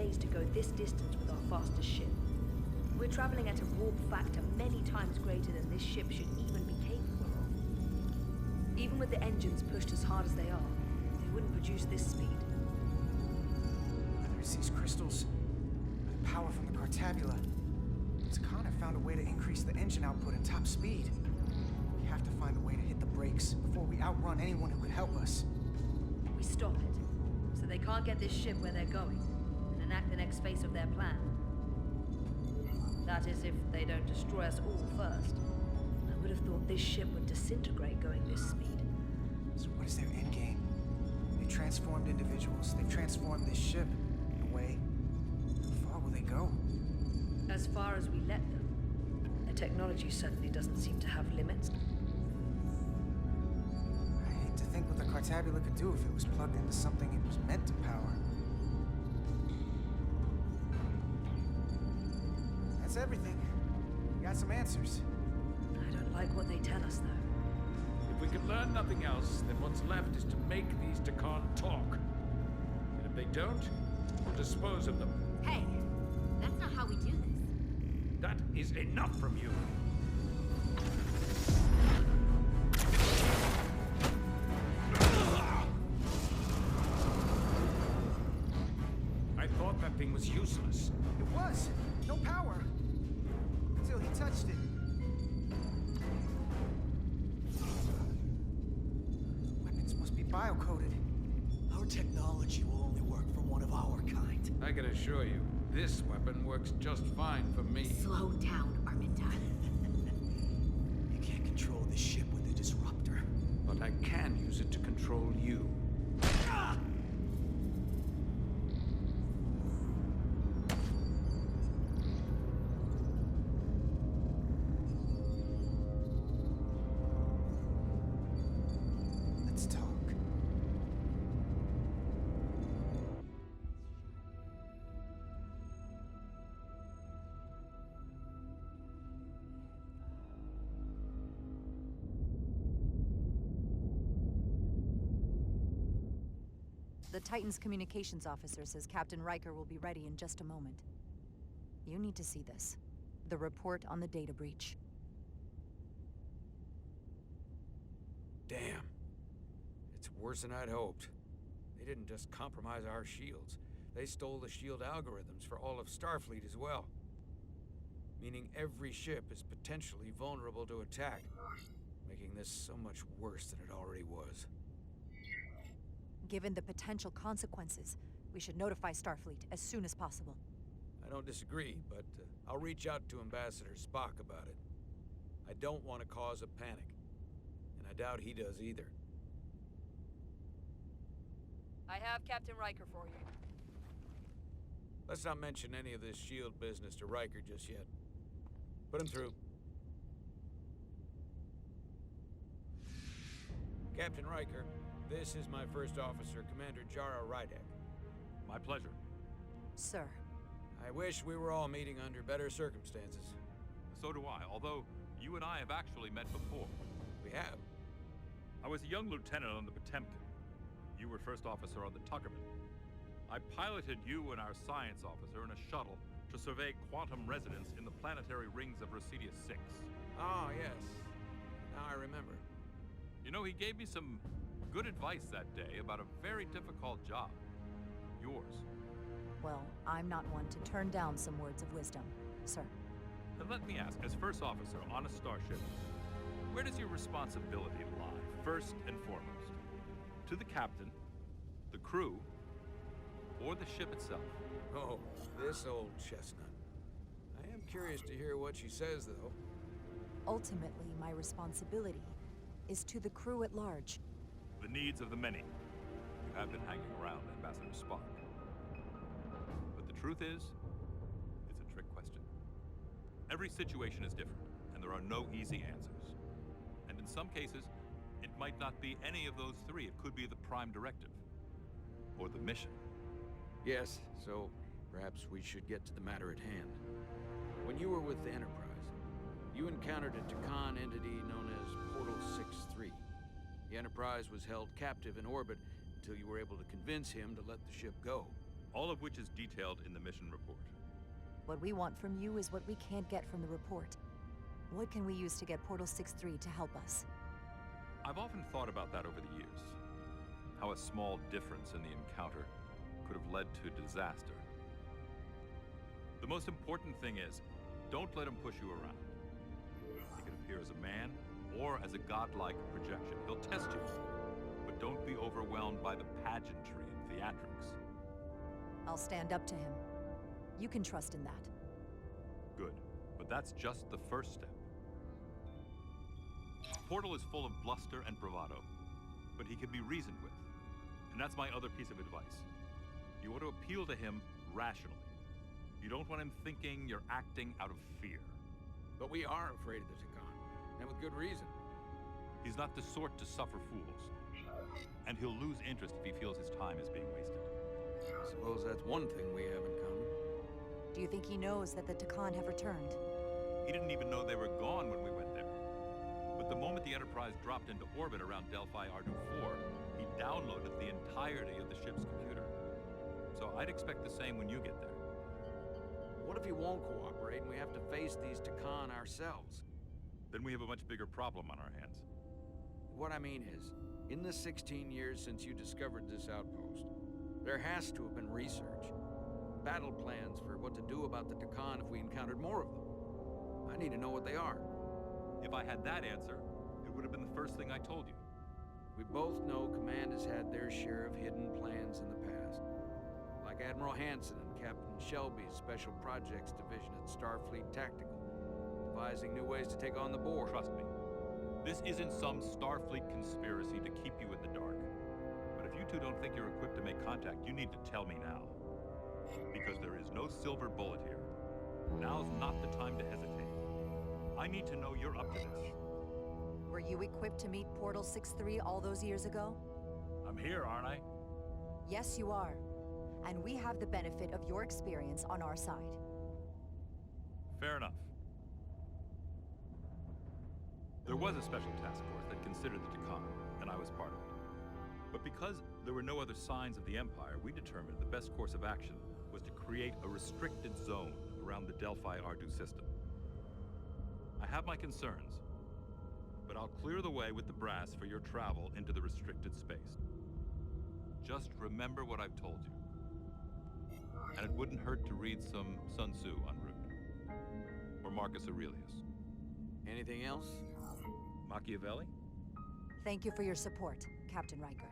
days to go this distance with our fastest ship. We're traveling at a warp factor many times greater than this ship should even be capable of. Even with the engines pushed as hard as they are, they wouldn't produce this speed. Whether it's these crystals, or the power from the Cartabula, Khan have found a way to increase the engine output and top speed. We have to find a way to hit the brakes before we outrun anyone who could help us. We stop it, so they can't get this ship where they're going, and enact the next phase of their plan. That is, if they don't destroy us all first. I would have thought this ship would disintegrate going this speed. So what is their endgame? They've transformed individuals. They've transformed this ship, in a way. How far will they go? As far as we let them. Their technology certainly doesn't seem to have limits. I hate to think what the Cartabula could do if it was plugged into something it was meant to power. That's everything. We got some answers. I don't like what they tell us, though. If we can learn nothing else, then what's left is to make these Dakan talk. And if they don't, we'll dispose of them. Hey, that's not how we do this. That is enough from you. I thought that thing was useless. It was. No power. Until he touched it. Weapons must be bio-coded. Our technology will only work for one of our kind. I can assure you, this weapon works just fine for me. Slow down, Arminta. You can't control this ship with a disruptor. But I can use it to control you. Ah! Let's talk. The Titan's communications officer says Captain Riker will be ready in just a moment. You need to see this. The report on the data breach. Damn. It's worse than I'd hoped. They didn't just compromise our shields. They stole the shield algorithms for all of Starfleet as well. Meaning every ship is potentially vulnerable to attack, making this so much worse than it already was. Given the potential consequences, we should notify Starfleet as soon as possible. I don't disagree, but I'll reach out to Ambassador Spock about it. I don't want to cause a panic, and I doubt he does either. I have Captain Riker for you. Let's not mention any of this shield business to Riker just yet. Put him through. Captain Riker, this is my first officer, Commander Jara Rydek. My pleasure. Sir. I wish we were all meeting under better circumstances. So do I, although you and I have actually met before. We have. I was a young lieutenant on the Potemkin. You were first officer on the Tuckerman. I piloted you and our science officer in a shuttle to survey quantum resonance in the planetary rings of Rosidius 6. Ah, yes. Now I remember. You know, he gave me some good advice that day about a very difficult job. Yours. Well, I'm not one to turn down some words of wisdom, sir. Then let me ask, as first officer on a starship, where does your responsibility lie, first and foremost? To the captain, the crew, or the ship itself? Oh, this old chestnut. I am curious to hear what she says, though. Ultimately, my responsibility is to the crew at large. The needs of the many. You have been hanging around Ambassador Spock. But the truth is, it's a trick question. Every situation is different, and there are no easy answers. And in some cases, it might not be any of those three. It could be the prime directive, or the mission. Yes, so perhaps we should get to the matter at hand. When you were with the Enterprise, you encountered a Dakan entity known as Portal 6-3. The Enterprise was held captive in orbit until you were able to convince him to let the ship go. all of which is detailed in the mission report. What we want from you is what we can't get from the report. What can we use to get Portal 6-3 to help us? I've often thought about that over the years. How a small difference in the encounter could have led to disaster. The most important thing is, don't let him push you around. He can appear as a man or as a godlike projection. He'll test you, but don't be overwhelmed by the pageantry and theatrics. I'll stand up to him. You can trust in that. Good, but that's just the first step. Portal is full of bluster and bravado, but he can be reasoned with. And that's my other piece of advice. You want to appeal to him rationally. You don't want him thinking you're acting out of fear. But we are afraid of the Takan, and with good reason. He's not the sort to suffer fools. And he'll lose interest if he feels his time is being wasted. I suppose that's one thing we have in common. Do you think he knows that the Takan have returned? He didn't even know they were gone when we went there. But the moment the Enterprise dropped into orbit around Delphi Ardu 4, he downloaded the entirety of the ship's computer. So I'd expect the same when you get there. What if he won't cooperate and we have to face these Takan ourselves? Then we have a much bigger problem on our hands. What I mean is, in the 16 years since you discovered this outpost, there has to have been research. Battle plans for what to do about the Takan if we encountered more of them. I need to know what they are. If I had that answer, it would have been the first thing I told you. We both know Command has had their share of hidden plans in the past. Like Admiral Hansen and Captain Shelby's Special Projects Division at Starfleet Tactical, devising new ways to take on the Borg. Trust me, this isn't some Starfleet conspiracy to keep you in the dark. But if you two don't think you're equipped to make contact, you need to tell me now. Because there is no silver bullet here. Now's not the time to hesitate. I need to know you're up to this. Were you equipped to meet Portal 6-3 all those years ago? I'm here, aren't I? Yes, you are. And we have the benefit of your experience on our side. Fair enough. There was a special task force that considered the Takan, and I was part of it. But because there were no other signs of the Empire, we determined the best course of action was to create a restricted zone around the Delphi Ardu system. I have my concerns, but I'll clear the way with the brass for your travel into the restricted space. Just remember what I've told you. And it wouldn't hurt to read some Sun Tzu en route. Or Marcus Aurelius. Anything else? Machiavelli? Thank you for your support, Captain Riker.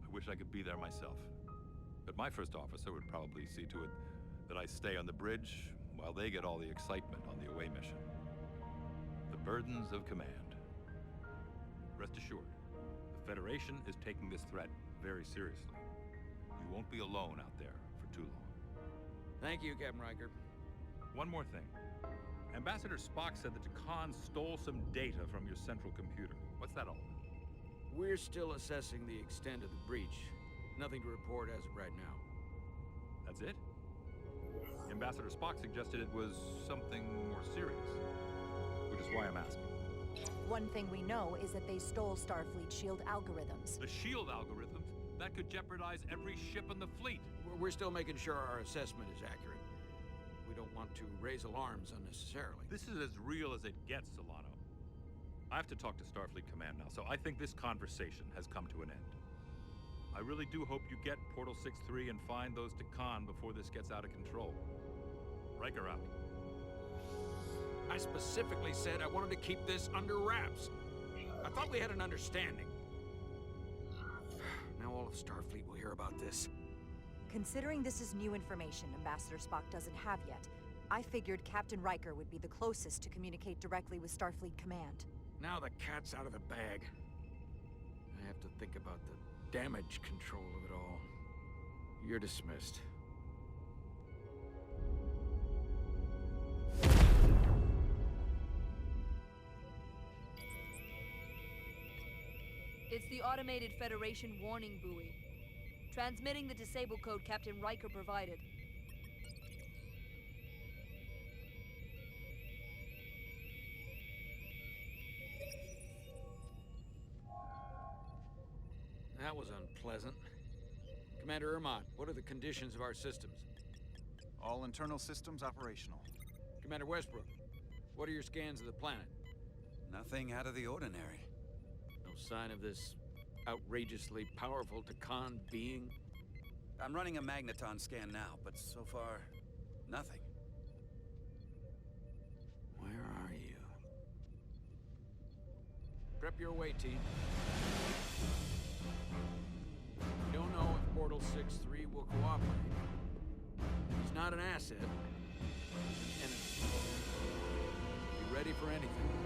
I wish I could be there myself. But my first officer would probably see to it that I stay on the bridge while they get all the excitement on the away mission. The burdens of command. Rest assured, the Federation is taking this threat very seriously. You won't be alone out there for too long. Thank you, Captain Riker. One more thing. Ambassador Spock said that Takan stole some data from your central computer. What's that all about? We're still assessing the extent of the breach. Nothing to report as of right now. That's it? Ambassador Spock suggested it was something more serious, which is why I'm asking. One thing we know is that they stole Starfleet shield algorithms. The shield algorithms? That could jeopardize every ship in the fleet. We're still making sure our assessment is accurate. We don't want to raise alarms unnecessarily. This is as real as it gets, Solano. I have to talk to Starfleet Command now, so I think this conversation has come to an end. I really do hope you get Portal 6-3 and find those Takan before this gets out of control. Riker out. I specifically said I wanted to keep this under wraps. I thought we had an understanding. Now all of Starfleet will hear about this. Considering this is new information Ambassador Spock doesn't have yet, I figured Captain Riker would be the closest to communicate directly with Starfleet Command. Now the cat's out of the bag. I have to think about the damage control of it all. You're dismissed. It's the automated Federation warning buoy. Transmitting the disable code Captain Riker provided. That was unpleasant. Commander Ermont, what are the conditions of our systems? All internal systems operational. Commander Westbrook, what are your scans of the planet? Nothing out of the ordinary. No sign of this outrageously powerful Takan being? I'm running a magneton scan now, but so far, nothing. Where are you? Prep your way, team. We don't know if Portal 6-3 will cooperate. He's not an asset. An enemy. Be ready for anything.